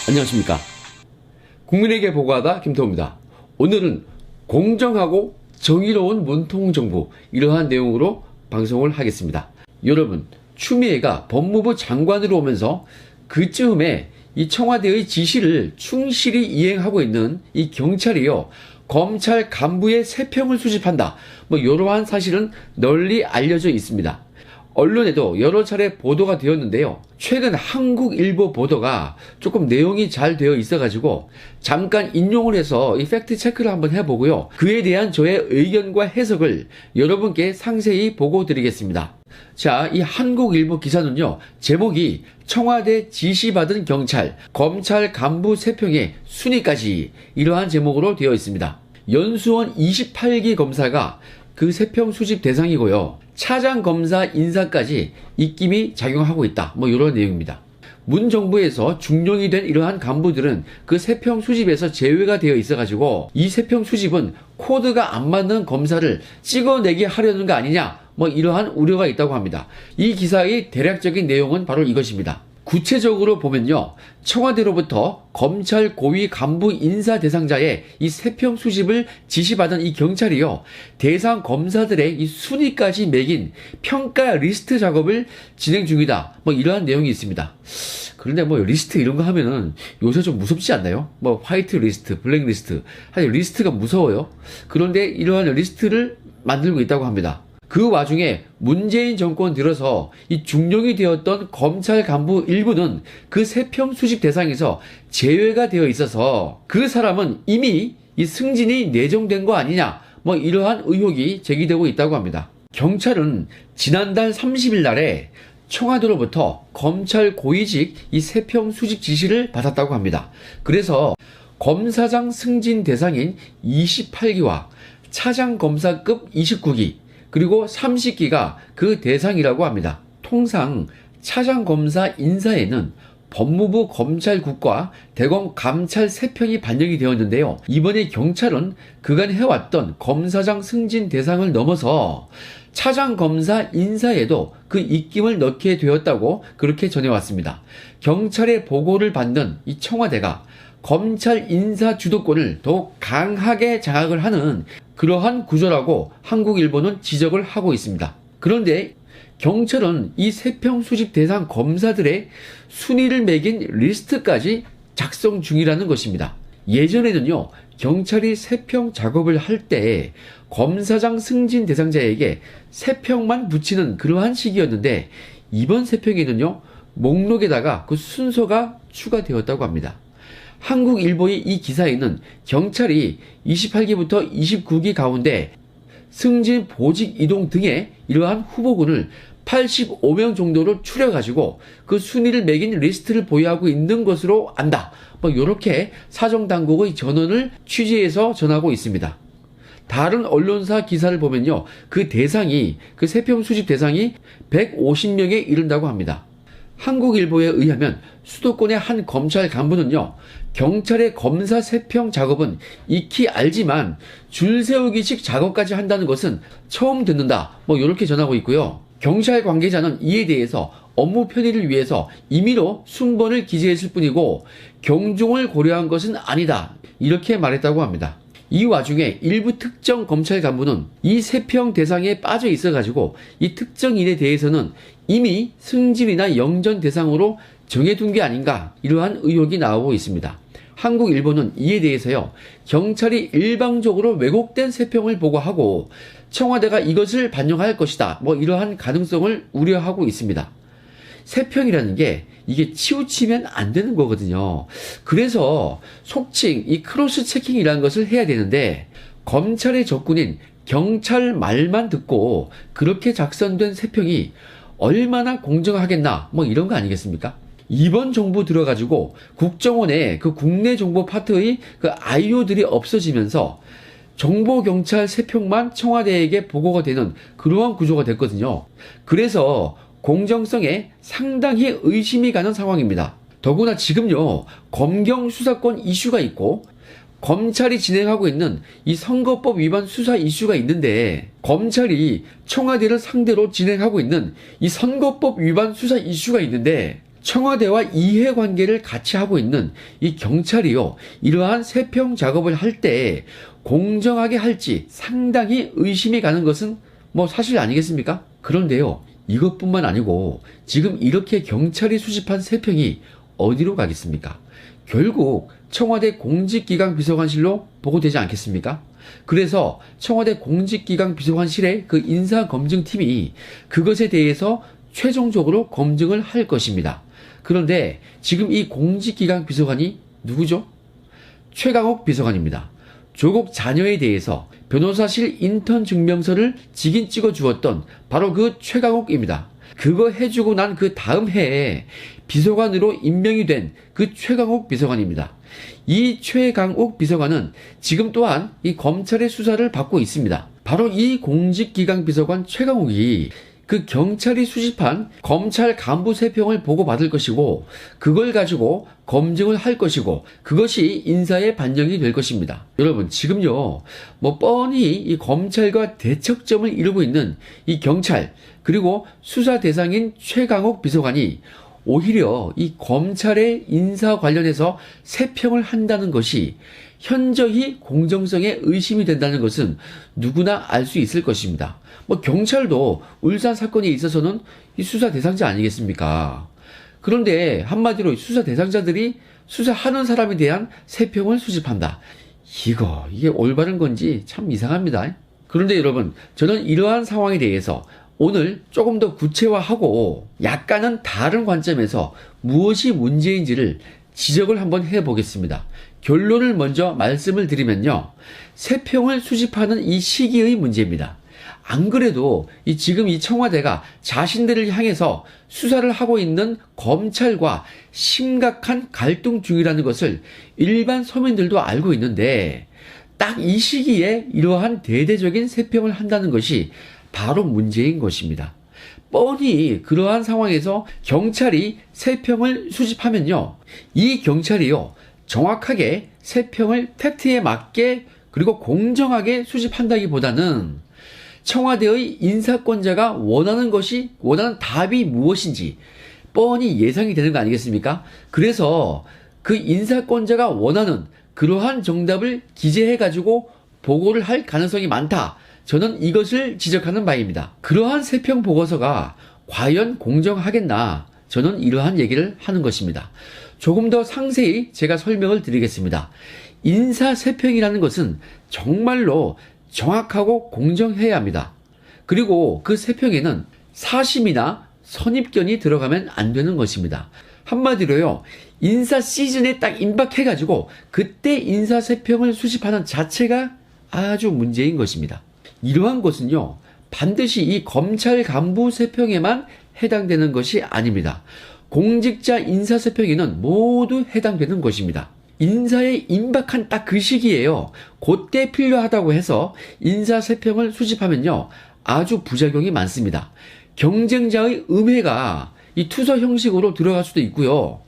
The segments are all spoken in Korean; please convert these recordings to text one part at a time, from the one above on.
안녕하십니까. 국민에게 보고하다 김태호입니다. 오늘은 공정하고 정의로운 문통정부, 이러한 내용으로 방송을 하겠습니다. 여러분, 추미애가 법무부 장관으로 오면서 그쯤에 이 청와대의 지시를 충실히 이행하고 있는 이 경찰이요, 검찰 간부의 세평을 수집한다, 이러한 사실은 널리 알려져 있습니다. 언론에도 여러 차례 보도가 되었는데요. 최근 한국일보 보도가 조금 내용이 잘 되어 있어가지고 잠깐 인용을 해서 이 팩트 체크를 한번 해보고요. 그에 대한 저의 의견과 해석을 여러분께 상세히 보고 드리겠습니다. 자, 이 한국일보 기사는요, 제목이 청와대 지시받은 경찰, 검찰 간부 세평의 순위까지, 이러한 제목으로 되어 있습니다. 연수원 28기 검사가 그 세평 수집 대상이고요. 차장 검사 인사까지 입김이 작용하고 있다. 이런 내용입니다. 문 정부에서 중용이 된 이러한 간부들은 그 세평 수집에서 제외가 되어 있어가지고 이 세평 수집은 코드가 안 맞는 검사를 찍어내게 하려는 거 아니냐, 이러한 우려가 있다고 합니다. 이 기사의 대략적인 내용은 바로 이것입니다. 구체적으로 보면요, 청와대로부터 검찰 고위 간부 인사 대상자의 이 세평 수집을 지시받은 이 경찰이요, 대상 검사들의 이 순위까지 매긴 평가 리스트 작업을 진행 중이다. 이러한 내용이 있습니다. 그런데 리스트 이런 거 하면은 요새 좀 무섭지 않나요? 화이트 리스트, 블랙 리스트, 사실 리스트가 무서워요. 그런데 이러한 리스트를 만들고 있다고 합니다. 그 와중에 문재인 정권 들어서 이 중용이 되었던 검찰 간부 일부는 그 세평 수집 대상에서 제외가 되어 있어서 그 사람은 이미 이 승진이 내정된 거 아니냐, 이러한 의혹이 제기되고 있다고 합니다. 경찰은 지난달 30일 날에 청와대로부터 검찰 고위직 이 세평 수집 지시를 받았다고 합니다. 그래서 검사장 승진 대상인 28기와 차장 검사급 29기, 그리고 30기가 그 대상이라고 합니다. 통상 차장검사 인사에는 법무부 검찰국과 대검 감찰 세평이 반영이 되었는데요. 이번에 경찰은 그간 해왔던 검사장 승진 대상을 넘어서 차장검사 인사에도 그 입김을 넣게 되었다고 그렇게 전해왔습니다. 경찰의 보고를 받는 이 청와대가 검찰 인사 주도권을 더욱 강하게 장악을 하는 그러한 구조라고 한국일보는 지적을 하고 있습니다. 그런데 경찰은 이 세평 수집 대상 검사들의 순위를 매긴 리스트까지 작성 중이라는 것입니다. 예전에는요, 경찰이 세평 작업을 할 때 검사장 승진 대상자에게 세평만 붙이는 그러한 식이었는데, 이번 세평에는요, 목록에다가 그 순서가 추가되었다고 합니다. 한국일보의 이 기사에는 경찰이 28기부터 29기 가운데 승진, 보직, 이동 등의 이러한 후보군을 85명 정도로 추려가지고 그 순위를 매긴 리스트를 보유하고 있는 것으로 안다. 이렇게 사정당국의 전원을 취재해서 전하고 있습니다. 다른 언론사 기사를 보면요, 그 대상이, 그 세평 수집 대상이 150명에 이른다고 합니다. 한국일보에 의하면 수도권의 한 검찰 간부는요, 경찰의 검사 세평 작업은 익히 알지만 줄 세우기식 작업까지 한다는 것은 처음 듣는다, 이렇게 전하고 있고요. 경찰 관계자는 이에 대해서 업무 편의를 위해서 임의로 순번을 기재했을 뿐이고 경종을 고려한 것은 아니다, 이렇게 말했다고 합니다. 이 와중에 일부 특정 검찰 간부는 이 세평 대상에 빠져 있어가지고 이 특정인에 대해서는 이미 승진이나 영전 대상으로 정해둔 게 아닌가, 이러한 의혹이 나오고 있습니다. 한국일보는 이에 대해서요, 경찰이 일방적으로 왜곡된 세평을 보고하고 청와대가 이것을 반영할 것이다, 이러한 가능성을 우려하고 있습니다. 세평이라는 게 이게 치우치면 안 되는 거거든요. 그래서 속칭 이 크로스 체킹이라는 것을 해야 되는데, 검찰의 적군인 경찰 말만 듣고 그렇게 작성된 세평이 얼마나 공정하겠나, 이런 거 아니겠습니까? 이번 정부 들어가지고 국정원의 그 국내 정보 파트의 그 IO들이 없어지면서 정보경찰 세평만 청와대에게 보고가 되는 그러한 구조가 됐거든요. 그래서 공정성에 상당히 의심이 가는 상황입니다. 더구나 지금요, 검경 수사권 이슈가 있고 검찰이 진행하고 있는 이 선거법 위반 수사 이슈가 있는데, 검찰이 청와대를 상대로 진행하고 있는 이 선거법 위반 수사 이슈가 있는데 청와대와 이해관계를 같이 하고 있는 이 경찰이요, 이러한 세평 작업을 할 때 공정하게 할지 상당히 의심이 가는 것은 뭐 사실 아니겠습니까? 그런데요, 이것뿐만 아니고 지금 이렇게 경찰이 수집한 세평이 어디로 가겠습니까? 결국 청와대 공직기강 비서관실로 보고되지 않겠습니까? 그래서 청와대 공직기강 비서관실의 그 인사검증팀이 그것에 대해서 최종적으로 검증을 할 것입니다. 그런데 지금 이 공직기강 비서관이 누구죠? 최강욱 비서관입니다. 조국 자녀에 대해서 변호사실 인턴 증명서를 직인 찍어 주었던 바로 그 최강욱입니다. 그거 해주고 난 그 다음 해에 비서관으로 임명이 된 그 최강욱 비서관입니다. 이 최강욱 비서관은 지금 또한 이 검찰의 수사를 받고 있습니다. 바로 이 공직기강 비서관 최강욱이 그 경찰이 수집한 검찰 간부 세평을 보고받을 것이고, 그걸 가지고 검증을 할 것이고, 그것이 인사에 반영이 될 것입니다. 여러분, 지금요, 뭐 뻔히 이 검찰과 대척점을 이루고 있는 이 경찰, 그리고 수사 대상인 최강욱 비서관이 오히려 이 검찰의 인사 관련해서 세평을 한다는 것이 현저히 공정성에 의심이 된다는 것은 누구나 알 수 있을 것입니다. 뭐 경찰도 울산 사건에 있어서는 이 수사 대상자 아니겠습니까? 그런데 한마디로 수사 대상자들이 수사하는 사람에 대한 세평을 수집한다. 이게 올바른 건지 참 이상합니다. 그런데 여러분, 저는 이러한 상황에 대해서 오늘 조금 더 구체화하고 약간은 다른 관점에서 무엇이 문제인지를 지적을 한번 해보겠습니다. 결론을 먼저 말씀을 드리면요, 세평을 수집하는 이 시기의 문제입니다. 안 그래도 지금 이 청와대가 자신들을 향해서 수사를 하고 있는 검찰과 심각한 갈등 중이라는 것을 일반 서민들도 알고 있는데, 딱 이 시기에 이러한 대대적인 세평을 한다는 것이 바로 문제인 것입니다. 뻔히 그러한 상황에서 경찰이 세평을 수집하면요, 이 경찰이요, 정확하게 세평을 팩트에 맞게 그리고 공정하게 수집한다기보다는 청와대의 인사권자가 원하는 답이 무엇인지 뻔히 예상이 되는 거 아니겠습니까? 그래서 그 인사권자가 원하는 그러한 정답을 기재해가지고 보고를 할 가능성이 많다. 저는 이것을 지적하는 바입니다. 그러한 세평 보고서가 과연 공정하겠나? 저는 이러한 얘기를 하는 것입니다. 조금 더 상세히 제가 설명을 드리겠습니다. 인사 세평이라는 것은 정말로 정확하고 공정해야 합니다. 그리고 그 세평에는 사심이나 선입견이 들어가면 안 되는 것입니다. 한마디로요, 인사 시즌에 딱 임박해가지고 그때 인사 세평을 수집하는 자체가 아주 문제인 것입니다. 이러한 것은요, 반드시 이 검찰 간부 세평에만 해당되는 것이 아닙니다. 공직자 인사 세평에는 모두 해당되는 것입니다. 인사에 임박한 딱 그 시기에요, 그때 필요하다고 해서 인사 세평을 수집하면요, 아주 부작용이 많습니다. 경쟁자의 음해가 이 투서 형식으로 들어갈 수도 있고요.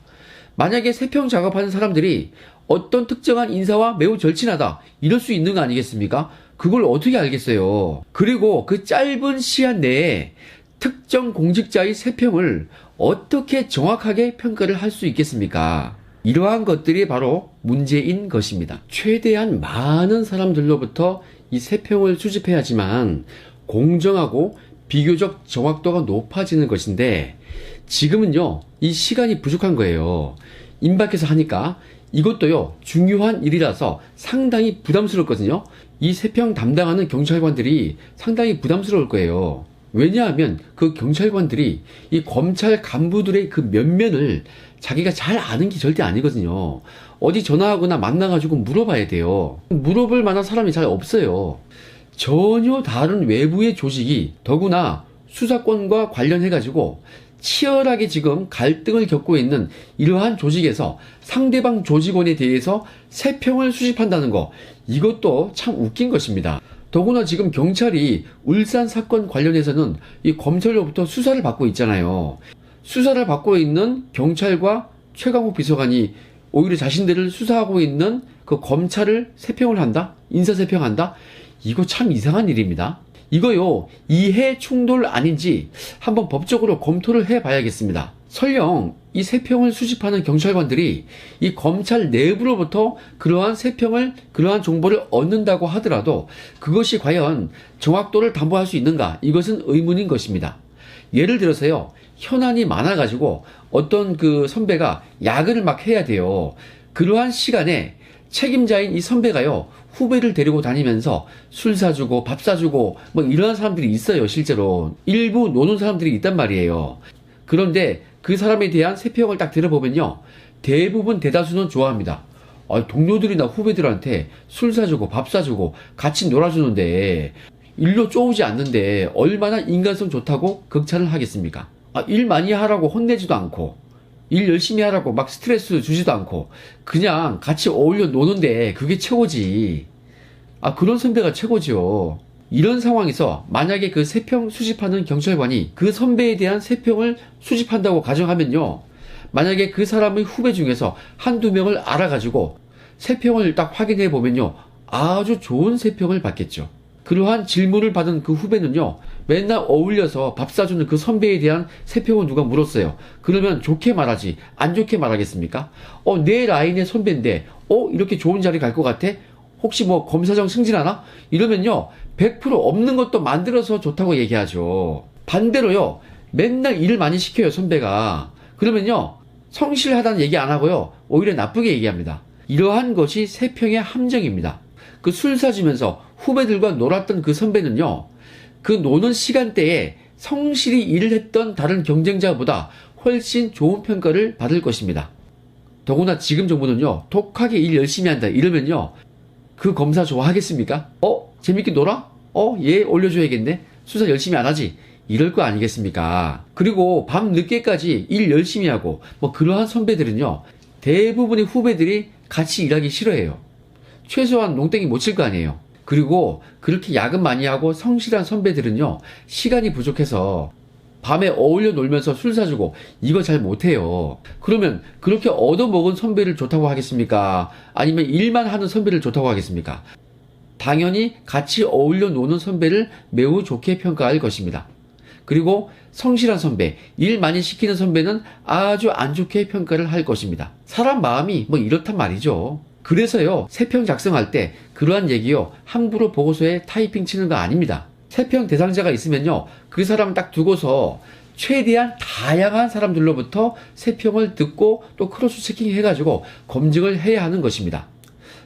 만약에 세평 작업하는 사람들이 어떤 특정한 인사와 매우 절친하다, 이럴 수 있는 거 아니겠습니까? 그걸 어떻게 알겠어요? 그리고 그 짧은 시간 내에 특정 공직자의 세평을 어떻게 정확하게 평가를 할 수 있겠습니까? 이러한 것들이 바로 문제인 것입니다. 최대한 많은 사람들로부터 이 세평을 수집해야지만 공정하고 비교적 정확도가 높아지는 것인데, 지금은요, 이 시간이 부족한 거예요. 임박해서 하니까 이것도요, 중요한 일이라서 상당히 부담스럽거든요. 이 세평 담당하는 경찰관들이 상당히 부담스러울 거예요. 왜냐하면 그 경찰관들이 이 검찰 간부들의 그 면면을 자기가 잘 아는 게 절대 아니거든요. 어디 전화하거나 만나가지고 물어봐야 돼요. 물어볼 만한 사람이 잘 없어요. 전혀 다른 외부의 조직이, 더구나 수사권과 관련해가지고 치열하게 지금 갈등을 겪고 있는 이러한 조직에서 상대방 조직원에 대해서 세평을 수집한다는 거, 이것도 참 웃긴 것입니다. 더구나 지금 경찰이 울산 사건 관련해서는 이 검찰로부터 수사를 받고 있잖아요. 수사를 받고 있는 경찰과 최강욱 비서관이 오히려 자신들을 수사하고 있는 그 검찰을 세평을 한다? 인사 세평한다? 이거 참 이상한 일입니다. 이거요, 이해 충돌 아닌지 한번 법적으로 검토를 해 봐야겠습니다. 설령 이 세평을 수집하는 경찰관들이 이 검찰 내부로부터 그러한 세평을, 그러한 정보를 얻는다고 하더라도 그것이 과연 정확도를 담보할 수 있는가? 이것은 의문인 것입니다. 예를 들어서요, 현안이 많아가지고 어떤 그 선배가 야근을 막 해야 돼요. 그러한 시간에 책임자인 이 선배가요, 후배를 데리고 다니면서 술 사주고 밥 사주고 뭐 이러한 사람들이 있어요. 실제로 일부 노는 사람들이 있단 말이에요. 그런데 그 사람에 대한 세평을 딱 들어보면요, 대부분 대다수는 좋아합니다. 동료들이나 후배들한테 술 사주고 밥 사주고 같이 놀아주는데 일로 쪼우지 않는데 얼마나 인간성 좋다고 극찬을 하겠습니까? 일 많이 하라고 혼내지도 않고 일 열심히 하라고 막 스트레스 주지도 않고 그냥 같이 어울려 노는데 그게 최고지. 그런 선배가 최고죠. 이런 상황에서 만약에 그 세평 수집하는 경찰관이 그 선배에 대한 세평을 수집한다고 가정하면요, 만약에 그 사람의 후배 중에서 한두 명을 알아가지고 세평을 딱 확인해 보면요, 아주 좋은 세평을 받겠죠. 그러한 질문을 받은 그 후배는요, 맨날 어울려서 밥 사주는 그 선배에 대한 세평을 누가 물었어요. 그러면 좋게 말하지 안 좋게 말하겠습니까? 내 라인의 선배인데 이렇게 좋은 자리 갈 것 같아? 혹시 뭐 검사장 승진하나? 이러면요, 100% 없는 것도 만들어서 좋다고 얘기하죠. 반대로요, 맨날 일을 많이 시켜요, 선배가. 그러면요, 성실하다는 얘기 안 하고요, 오히려 나쁘게 얘기합니다. 이러한 것이 세평의 함정입니다. 그 술 사주면서 후배들과 놀았던 그 선배는요, 그 노는 시간대에 성실히 일을 했던 다른 경쟁자보다 훨씬 좋은 평가를 받을 것입니다. 더구나 지금 정부는요, 독하게 일 열심히 한다 이러면요, 그 검사 좋아하겠습니까? 재밌게 놀아? 얘 올려줘야겠네? 수사 열심히 안 하지? 이럴 거 아니겠습니까? 그리고 밤 늦게까지 일 열심히 하고 뭐 그러한 선배들은요, 대부분의 후배들이 같이 일하기 싫어해요. 최소한 농땡이 못 칠 거 아니에요. 그리고 그렇게 야근 많이 하고 성실한 선배들은요, 시간이 부족해서 밤에 어울려 놀면서 술 사주고 이거 잘 못해요. 그러면 그렇게 얻어먹은 선배를 좋다고 하겠습니까? 아니면 일만 하는 선배를 좋다고 하겠습니까? 당연히 같이 어울려 노는 선배를 매우 좋게 평가할 것입니다. 그리고 성실한 선배, 일 많이 시키는 선배는 아주 안 좋게 평가를 할 것입니다. 사람 마음이 뭐 이렇단 말이죠. 그래서요, 세평 작성할 때 그러한 얘기요, 함부로 보고서에 타이핑 치는 거 아닙니다. 세평 대상자가 있으면요, 그 사람 딱 두고서 최대한 다양한 사람들로부터 세평을 듣고 또 크로스 체킹 해가지고 검증을 해야 하는 것입니다.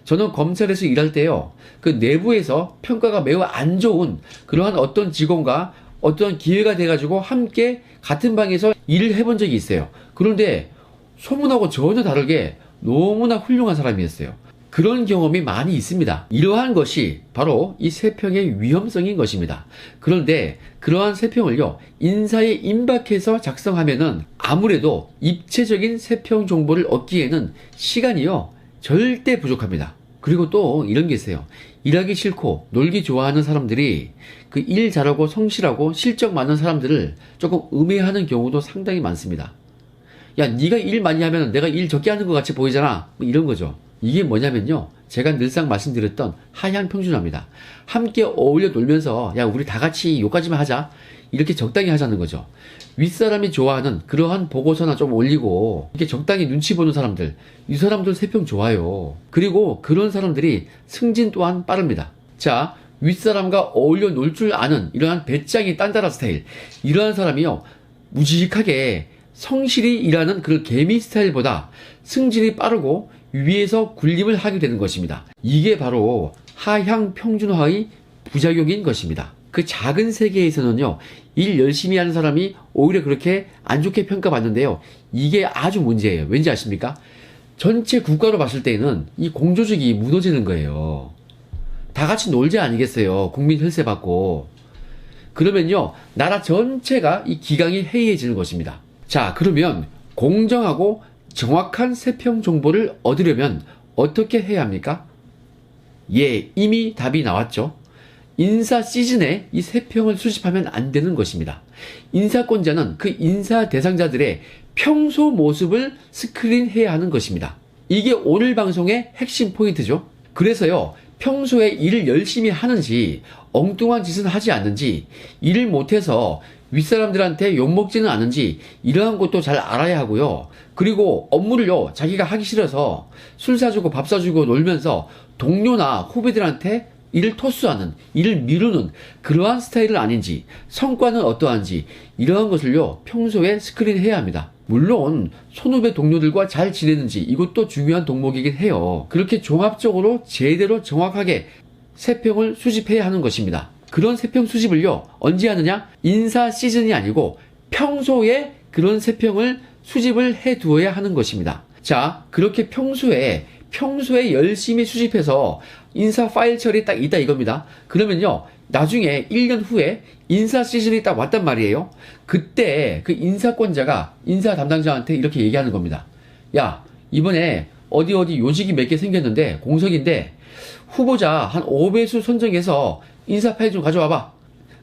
저는 검찰에서 일할 때요, 그 내부에서 평가가 매우 안 좋은 그러한 어떤 직원과 어떤 기회가 돼가지고 함께 같은 방에서 일을 해본 적이 있어요. 그런데 소문하고 전혀 다르게 너무나 훌륭한 사람이었어요. 그런 경험이 많이 있습니다. 이러한 것이 바로 이 세평의 위험성인 것입니다. 그런데 그러한 세평을요, 인사에 임박해서 작성하면은 아무래도 입체적인 세평 정보를 얻기에는 시간이요, 절대 부족합니다. 그리고 또 이런 게 있어요. 일하기 싫고 놀기 좋아하는 사람들이 그 일 잘하고 성실하고 실적 많은 사람들을 조금 음해하는 경우도 상당히 많습니다. 야, 네가 일 많이 하면 내가 일 적게 하는 것 같이 보이잖아. 뭐 이런 거죠. 이게 뭐냐면요, 제가 늘상 말씀드렸던 하향 평준화입니다. 함께 어울려 놀면서 야, 우리 다 같이 요까지만 하자, 이렇게 적당히 하자는 거죠. 윗사람이 좋아하는 그러한 보고서나 좀 올리고 이렇게 적당히 눈치 보는 사람들, 이 사람들 세평 좋아요. 그리고 그런 사람들이 승진 또한 빠릅니다. 자, 윗사람과 어울려 놀 줄 아는 이러한 배짱이 딴따라 스타일, 이러한 사람이요, 무지직하게 성실히 일하는 그 개미 스타일보다 승진이 빠르고 위에서 군림을 하게 되는 것입니다. 이게 바로 하향 평준화의 부작용인 것입니다. 그 작은 세계에서는요, 일 열심히 하는 사람이 오히려 그렇게 안 좋게 평가받는데요, 이게 아주 문제예요. 왠지 아십니까? 전체 국가로 봤을 때는 이 공조직이 무너지는 거예요. 다 같이 놀자 아니겠어요? 국민 혈세 받고. 그러면요, 나라 전체가 이 기강이 해이해지는 것입니다. 자, 그러면 공정하고 정확한 세평 정보를 얻으려면 어떻게 해야 합니까? 예, 이미 답이 나왔죠. 인사 시즌에 이 세평을 수집하면 안 되는 것입니다. 인사권자는 그 인사 대상자들의 평소 모습을 스크린해야 하는 것입니다. 이게 오늘 방송의 핵심 포인트죠. 그래서요, 평소에 일을 열심히 하는지, 엉뚱한 짓은 하지 않는지, 일을 못해서 윗사람들한테 욕먹지는 않은지 이러한 것도 잘 알아야 하고요. 그리고 업무를요, 자기가 하기 싫어서 술 사주고 밥 사주고 놀면서 동료나 후배들한테 일을 토스하는, 일을 미루는 그러한 스타일은 아닌지, 성과는 어떠한지 이러한 것을요, 평소에 스크린해야 합니다. 물론 선후배 동료들과 잘 지내는지 이것도 중요한 덕목이긴 해요. 그렇게 종합적으로 제대로 정확하게 세평을 수집해야 하는 것입니다. 그런 세평 수집을요, 언제 하느냐? 인사 시즌이 아니고 평소에 그런 세평을 수집을 해 두어야 하는 것입니다. 자, 그렇게 평소에 열심히 수집해서 인사 파일 처리 딱 있다 이겁니다. 그러면요, 나중에 1년 후에 인사 시즌이 딱 왔단 말이에요. 그때 그 인사권자가 인사 담당자한테 이렇게 얘기하는 겁니다. 야, 이번에 어디 요직이 몇 개 생겼는데 공석인데 후보자 한 5배수 선정해서 인사 파일 좀 가져와봐.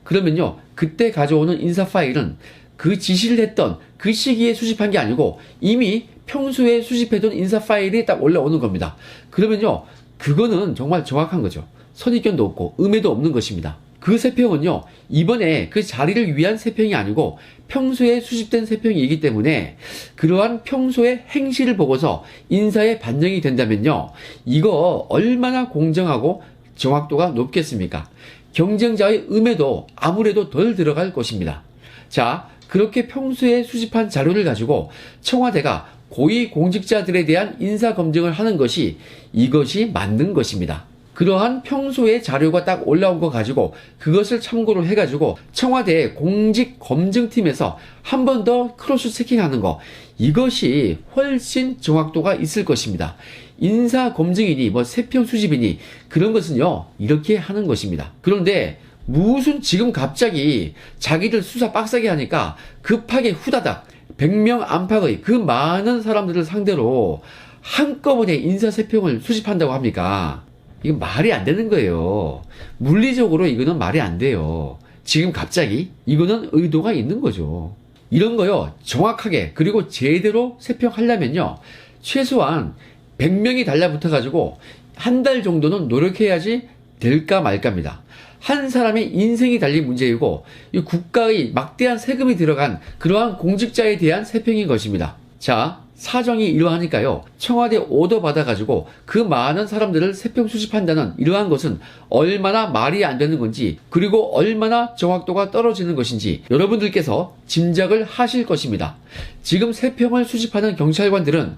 그러면요, 그때 가져오는 인사 파일은 그 지시를 했던 그 시기에 수집한 게 아니고 이미 평소에 수집해둔 인사 파일이 딱 올라오는 겁니다. 그러면요, 그거는 정말 정확한 거죠. 선입견도 없고 음해도 없는 것입니다. 그 세평은요, 이번에 그 자리를 위한 세평이 아니고 평소에 수집된 세평이기 때문에 그러한 평소의 행실을 보고서 인사에 반영이 된다면요, 이거 얼마나 공정하고 정확도가 높겠습니까? 경쟁자의 음해도 아무래도 덜 들어갈 것입니다. 자, 그렇게 평소에 수집한 자료를 가지고 청와대가 고위공직자들에 대한 인사검증을 하는 것이 이것이 맞는 것입니다. 그러한 평소에 자료가 딱 올라온 거 가지고 그것을 참고로 해가지고 청와대 공직검증팀에서 한 번 더 크로스 체킹하는 거, 이것이 훨씬 정확도가 있을 것입니다. 인사검증이니 뭐 세평 수집이니 그런 것은요, 이렇게 하는 것입니다. 그런데 무슨 지금 갑자기 자기들 수사 빡세게 하니까 급하게 후다닥 100명 안팎의 그 많은 사람들을 상대로 한꺼번에 인사세평을 수집한다고 합니까? 이건 말이 안 되는 거예요. 물리적으로 이거는 말이 안 돼요. 지금 갑자기 이거는 의도가 있는 거죠. 이런 거요, 정확하게 그리고 제대로 세평하려면요, 최소한 100명이 달라붙어 가지고 한 달 정도는 노력해야지 될까 말까입니다. 한 사람의 인생이 달린 문제이고 이 국가의 막대한 세금이 들어간 그러한 공직자에 대한 세평인 것입니다. 자, 사정이 이러하니까요, 청와대 오더 받아가지고 그 많은 사람들을 세평 수집한다는 이러한 것은 얼마나 말이 안 되는 건지, 그리고 얼마나 정확도가 떨어지는 것인지 여러분들께서 짐작을 하실 것입니다. 지금 세평을 수집하는 경찰관들은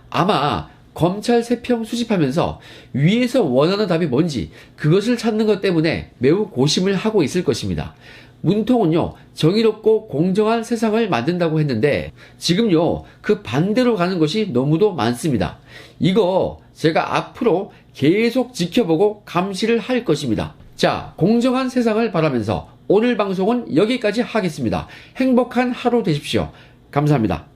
아마 검찰 세평 수집하면서 위에서 원하는 답이 뭔지 그것을 찾는 것 때문에 매우 고심을 하고 있을 것입니다. 문통은요, 정의롭고 공정한 세상을 만든다고 했는데 지금요, 그 반대로 가는 것이 너무도 많습니다. 이거 제가 앞으로 계속 지켜보고 감시를 할 것입니다. 자, 공정한 세상을 바라면서 오늘 방송은 여기까지 하겠습니다. 행복한 하루 되십시오. 감사합니다.